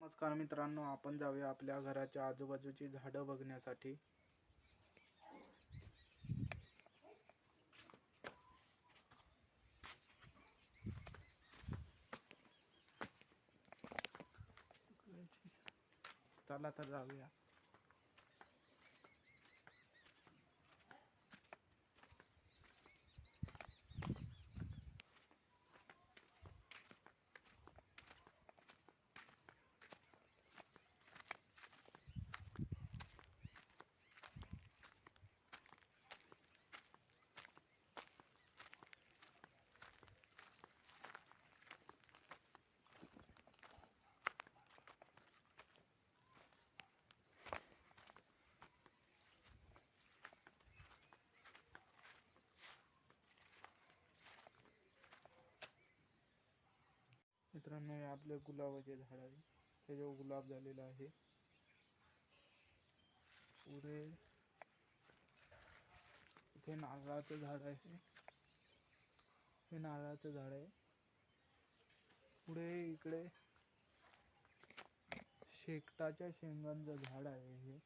नमस्कार मित्रांनो, आपण जाऊया आपल्या घराच्या आजूबाजूची झाडं बघण्यासाठी. चला तर जाऊया. मित्रांनो, हे आपले गुलाबाचे झाड आहे. त्याच्यावर गुलाब झालेला आहे. पुढे इथे नारळाचं झाड आहे. हे नारळाचं झाड आहे. पुढे इकडे शेकटाच्या शेंगांचं झाड आहे. हे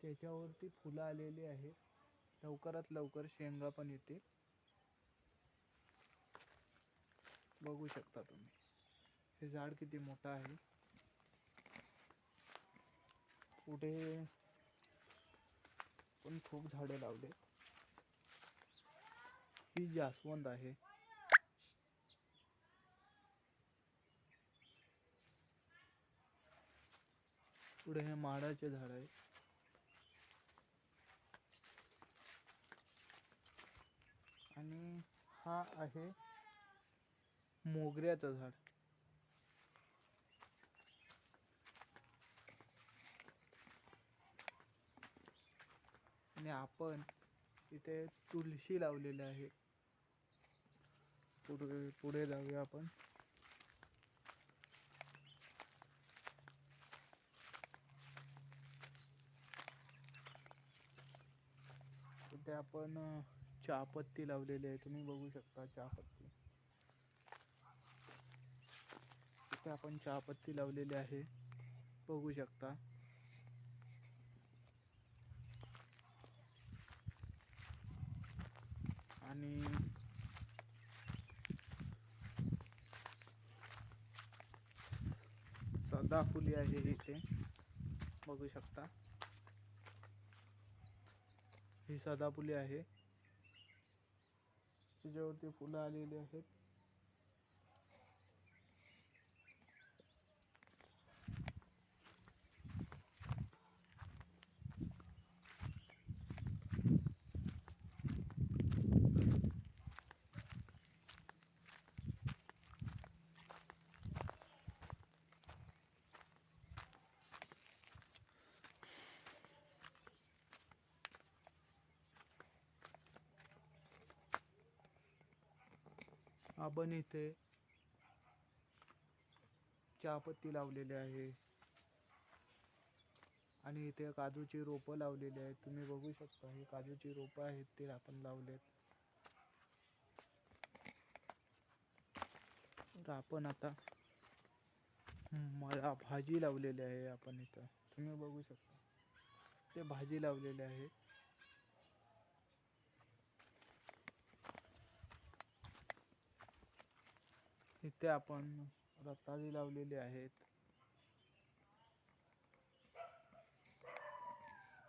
त्याच्यावरती फुलं आलेली आहेत. लवकरात लवकर शेंगा पण येतील. बघू शकता तुम्ही हे झाड किती मोठं आहे. पुढे पण खूप झाडे लावले. ही जास्वंद आहे. पुढे हे माडाचे झाड आहे. आणि हा आहे मोगऱ्याचं झाड. आणि आपण इथे तुळशी लावलेली आहे. पुढे जाऊया आपण. इथे आपण चहापत्ती लावलेली आहे. तुम्ही बघू शकता चहापत्ती. इथे आपण चहापत्ती लावलेली आहे, बघू शकता. आणि सदाफुली आहे इथे, बघू शकता. ही सदाफुली आहे. त्याच्यावरती फुलं आलेली आहेत. आपण इथे चहापत्ती लावलेली आहे. आणि इथे काजूची रोपं लावलेली आहेत. तुम्ही बघू शकता ही काजूची रोपं आहेत, ते आपण लावलेत. तर आपण आता मला भाजी लावलेली आहे. आपण इथं तुम्ही बघू शकता ते भाजी लावलेले आहे. इथे आपण रताळी लावलेली आहेत.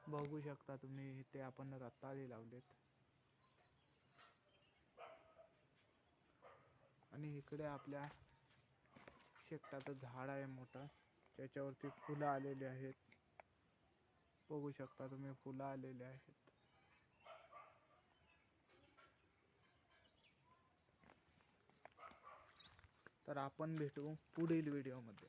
बघू शकता तुम्ही इथे आपण रताळी लावलेत. आणि इकडे आपल्या शेकटाचं झाड आहे मोठं, त्याच्यावरती फुलं आलेली आहेत. बघू शकता तुम्ही फुलं आलेली आहेत. तर आपण भेटू पुढील व्हिडिओमध्ये.